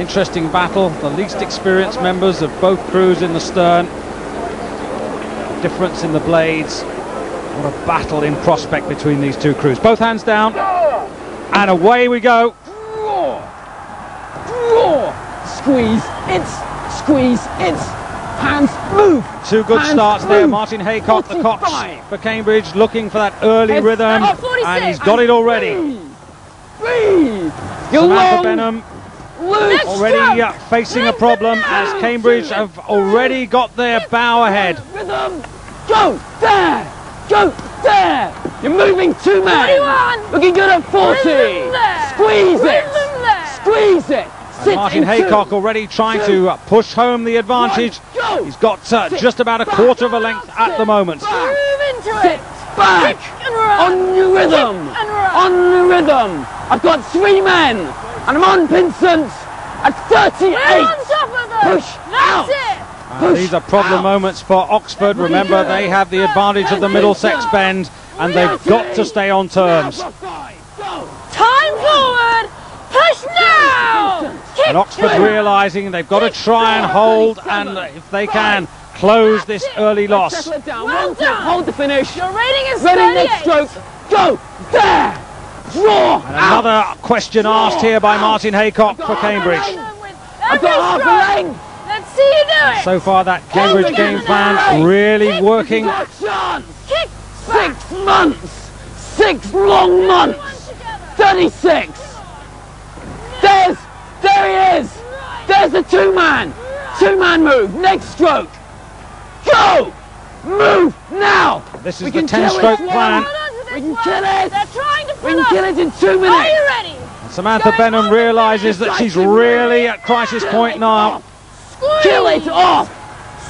Interesting battle, the least experienced members of both crews in the stern. Difference in the blades. What a battle in prospect between these two crews. Both hands down, and away we go. Squeeze, squeeze, hands, move. Two good hands, starts there. move. Martin Haycock, the Cox 45. for Cambridge, looking for that early Heads rhythm, up, and he's got it already. Breathe. You're Samantha long. Benham Loose. already facing a problem, as Cambridge have already got their bow ahead. Rhythm. Go there. Go there. You're moving 2 men. 41. Looking good at 40. Squeeze it. Squeeze it. Sit Martin in Haycock 2. already trying to push home the advantage. Go. He's got just about a quarter of a length at the moment. Back. Move into Sit it. back. Kick and run. On your rhythm. Kick and run. On the rhythm. I've got 3 men. And I'm on Vincent at 38. We're on top of them. Push out. That's it. Push These are problem out. moments for Oxford. Remember, they have the advantage of the Middlesex bend, and they've got to stay on terms. Now for 5. Go. Time forward. Push now. Kick. And Oxford realising they've got to try and hold, and if they can, close this early loss. Settle it down. Well One tip. done. Hold the finish. Your rating is Ready, 38. next stroke. Go. There. Draw. And another question asked here by Martin Haycock for Cambridge. I've got half a length. Let's see you do it. So far, that Cambridge game plan really working. Got a chance. Kick. 6 months. 6 long months. 36. There he is. There's the 2-man. 2-man move. Next stroke. Go. Move now. This is We the can kill 10-stroke this plan. Hold on to this We can one. kill it. They're trying to We pull can kill up. it in 2 Are minutes. you ready? Samantha Benham realises that she's really at crisis point now. Squeeze. Kill it off.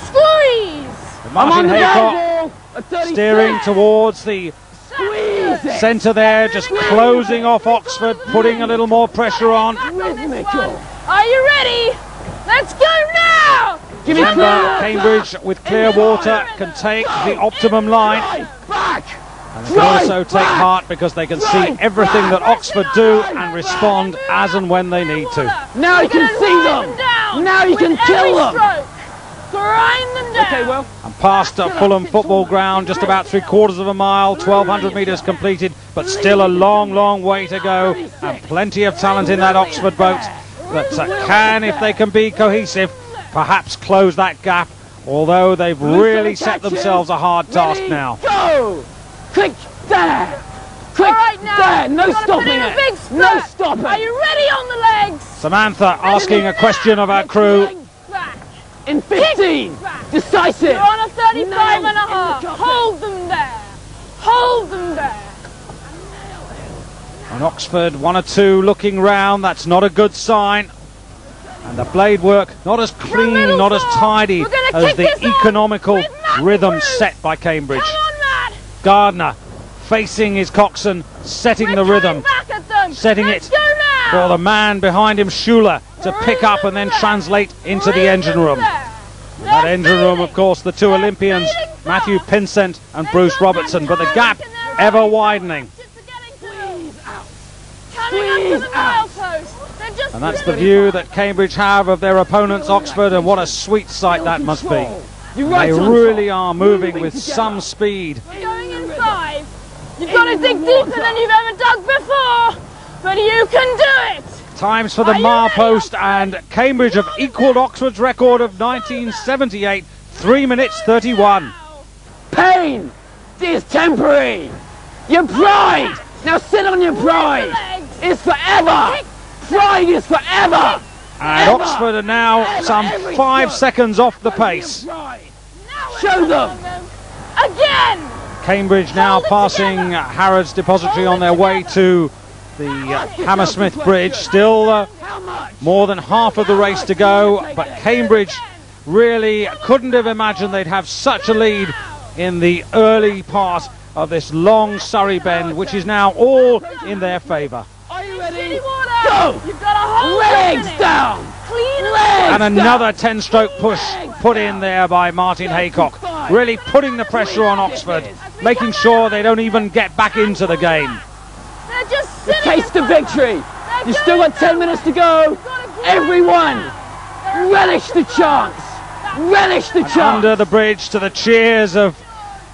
Squeeze. I'm Martin on the Haycock ball at 36. steering towards the Squeeze it. centre there, just closing off Oxford, putting a little more pressure on. Rhythmical. Are you ready? Let's go now. Give me Remember, clear. Cambridge with clear water can take the optimum line. Drive back. And they can also take heart because they can see everything that Oxford do and respond as and when they need to. Now you can see them. Now you can kill them. Grind them down. Okay, well. And past Fulham football ground, just about 3/4 of a mile, 1,200 metres completed, but still a long, long way to go. And plenty of talent in that Oxford boat that can, if they can be cohesive, perhaps close that gap. Although they've really set themselves a hard task now. Go. Quick there. Quick All right, now. there. No You've gotta put stopping in a it. big No spurt. stopping. Are you ready on the legs? Samantha asking a question of her crew. Back. In 15. Back. Decisive. You're on a 35 and a Nails in the half. chocolate. Hold them there. Hold them there. And Oxford 1 or 2 looking round, that's not a good sign. And the blade work not as clean, middle not as four. tidy We're gonna as kick the this off economical with Matt rhythm Bruce. set by Cambridge. Come on, Matt. Gardner facing his coxswain, setting We're the coming rhythm, back at them. setting Let's it go now. for the man behind him, Schuler, to pick up and then translate into the engine room. That engine room, of course, the 2 Olympians, Matthew Pinsent and Bruce Robertson, but the gap ever widening. Squeeze out. And that's the view that Cambridge have of their opponents, Oxford, and what a sweet sight that must be. You're right They on really top. are moving with together. some speed. We're going in 5. You've got to dig deeper than you've ever dug before, but you can do it. Times for the Are you milepost, and Cambridge have equalled Oxford's record of 1978, 3 minutes 31. Pain is temporary. Your pride. Now sit on your pride. It's forever. Pride is forever. And Oxford are now some 5 seconds off the pace. Show them. Again. Cambridge now Hold it passing together. Harrods Depository on their way to the Hammersmith Bridge. Still more than half of the race to go, but Cambridge really couldn't have imagined they'd have such a lead in the early part of this long Surrey bend, which is now all in their favour. Are you ready? City water. Go. You've got to hold Legs it. down. Clean Legs And down. another 10-stroke push put in there by Martin Haycock, really putting the pressure on Oxford, making sure they don't even get back into the game. They're just sitting Taste in of front of victory. us. They're You still got going 10 minutes to go. You've got to Everyone, relish the chance. Relish the chance. Under the bridge to the cheers of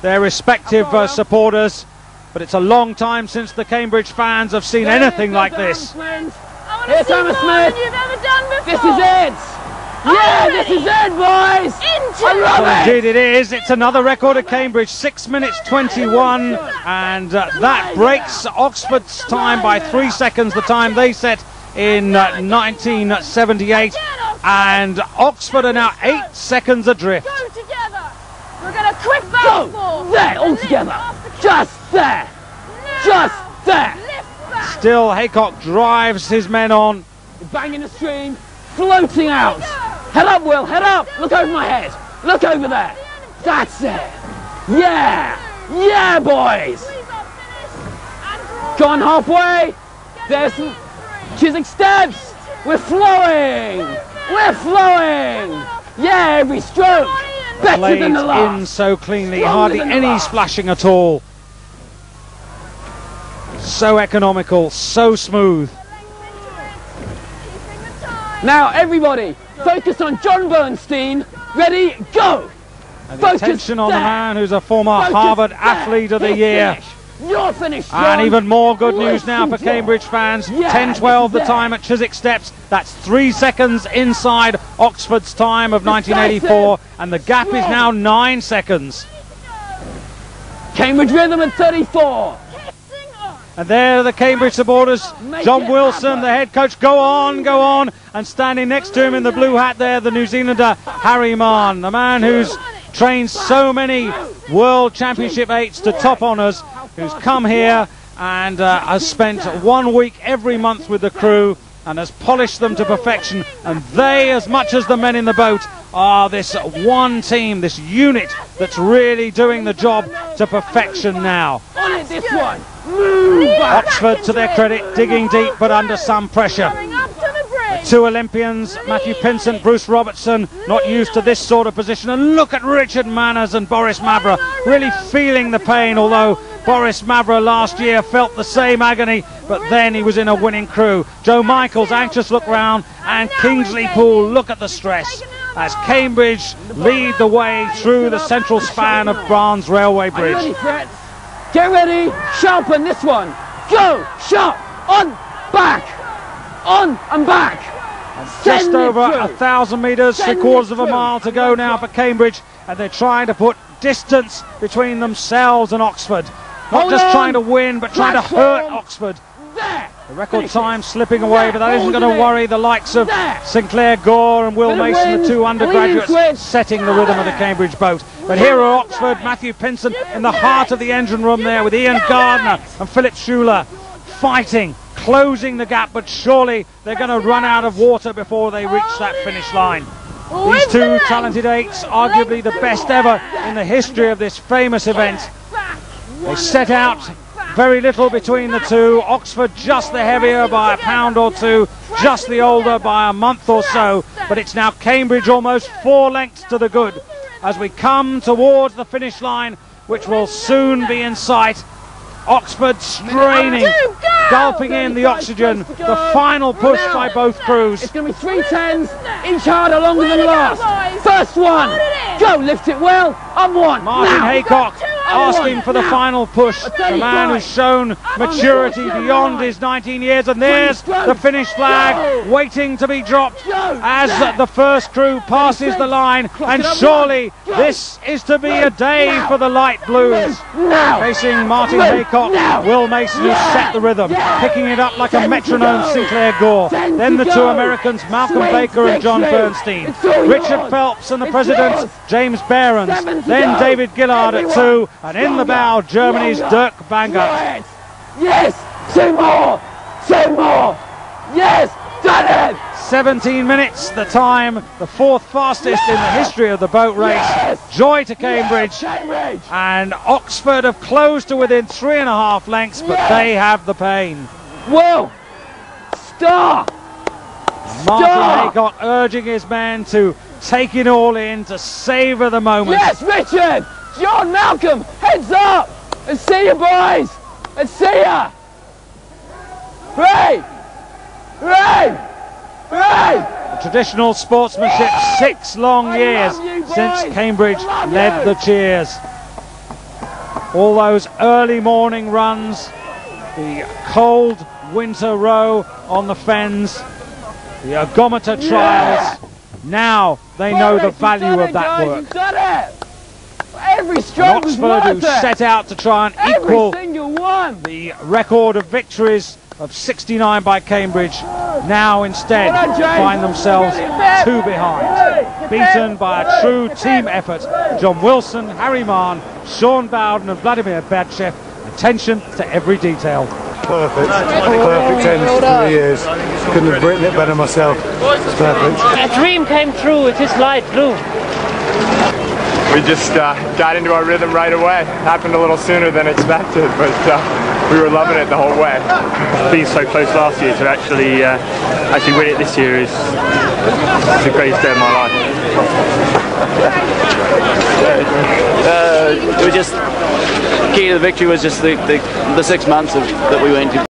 their respective supporters. But it's a long time since the Cambridge fans have seen anything like this. Here's Hammersmith. This is it. Yeah, this is it, boys. I love it. Indeed it is. It's another record at Cambridge, 6 minutes 21, and that breaks Oxford's time by 3 seconds, the time they set in 1978, and Oxford are now 8 seconds adrift. Go together. We're going to quick Go fastball. there, all together. Just there. Just there. Lift back. Still, Haycock drives his men on. Banging the stream, floating out. Head up, Will, head up. Look over my head. Look over there. That's it. Yeah. Yeah, boys. Gone halfway. There's some Chiswick steps. We're flowing. We're flowing. Yeah, every stroke. Better Played than the last. in so cleanly, Stronger hardly than the any last. splashing at all. So economical, so smooth. Now, everybody, focus on John Bernstein. Ready, go. And the attention on the man who's a former Focus Harvard there. Athlete of the His Year. finish. Your finish, John. And even more good news now for Listen, John. Cambridge fans. Yeah, 10:12 the this is it. time at Chiswick Steps. That's 3 seconds inside Oxford's time of 1984. And the gap is now 9 seconds. Cambridge Rhythm at 34. And there are the Cambridge supporters. Make John it Wilson, happen. the head coach, go on. And standing next to him in the blue hat there, the New Zealander Harry Mahon, the man who's trained so many World Championship 8s to top honours, who's come here and has spent 1 week every month with the crew and has polished them to perfection. And they, as much as the men in the boat, are this one team, this unit that's really doing the job to perfection now. On it, this one. Move back. Oxford, to their credit, digging deep but under some pressure. Going up to the bridge. 2 Olympians, Matthew Pinsent, Bruce Robertson, not used to this sort of position. And look at Richard Manners and Boris Mavra, really feeling the pain, although Boris Mavra last year felt the same agony, but then he was in a winning crew. Joe Michaels, anxious look round, and Kingsley Poole, look at the stress, as Cambridge lead the way through the central span of Barnes Railway Are you ready, Bridge. Fred? Get ready. Sharpen this one. Go. Sharp. On. Back. On and back. Just Send it over through. 1,000 metres, Send 3/4 of a it mile to go now for Cambridge, and they're trying to put distance between themselves and Oxford. Not Hold just on. trying to win, but trying to hurt Platform. Oxford. There. The record Finish time it. slipping away, but that isn't going to Holding it. worry the likes of There. Sinclair Gore and Will Bit of Mason, the wind, 2 undergraduates, leading switch. setting the rhythm of the Cambridge boat. But here are Oxford, Matthew Pinsent in the heart of the engine room there with Ian Gardner and Philip Schuler fighting, closing the gap, but surely they're going to run out of water before they reach that finish line. These 2 talented 8s, arguably the best ever in the history of this famous event. They set out very little between the 2. Oxford just the heavier by a pound or 2, just the older by a month or so. But it's now Cambridge almost 4 lengths to the good as we come towards the finish line, which will soon be in sight. Oxford straining, gulping in the oxygen. The final push by both crews. It's going to be 3 10s, each harder, longer than last. First one. Go, lift it well. On one. Martin Now. Haycock asking one. for the Now. final push. A The man 35. who's shown maturity beyond his 19 years. And there's the finish flag waiting to be dropped as the first crew passes the line. And surely this is to be a day for the light blues. Now. Facing Martin Move. Haycock, Now. Will Mason, who set the rhythm, picking it up like a 10 to metronome, go. Sinclair Gore. 10 Then to the 2 go. Americans, Malcolm Sweet Baker and John victory. Bernstein. It's all Richard yours. Phelps and the It's president, yours. James Behrens. 7 to Then go. David Gillard at 2. And in the bow, Germany's Longer. Dirk Banger. Right. Yes. 2 more. 2 more. Yes. Done it. 17 minutes, the time, the 4th fastest in the history of the boat race. Yes. Joy to Cambridge. Cambridge. And Oxford have closed to within 3.5 lengths, but Yes. they have the pain. Whoa. Star. Martin Stop. Haycock urging his men to take it all in, to savour the moment. Yes, Richard. John, Malcolm, heads up. Let's see you, boys. Let's see ya. Hooray. Hooray. Hooray. traditional sportsmanship. 6 long years since Cambridge led the cheers. All those early morning runs, the cold winter row on the fens, the ergometer trials. Now they know the value of that work. Every stroke was Oxford, who worth it. set out to try and equal Every single one. the record of victories of 69 by Cambridge, now instead find themselves 2 behind. Beaten by a true team effort, John Wilson, Harry Mahon, Sean Bowden and Vladimir Badchev. Attention to every detail. Perfect. Perfect end to 3 years. Couldn't have written it better myself. It's perfect. A dream came true with this light blue. We just got into our rhythm right away. Happened a little sooner than expected, but we were loving it the whole way. Being so close last year to actually win it this year is the greatest day of my life. It was just key to the victory was just the 6 months that we went to.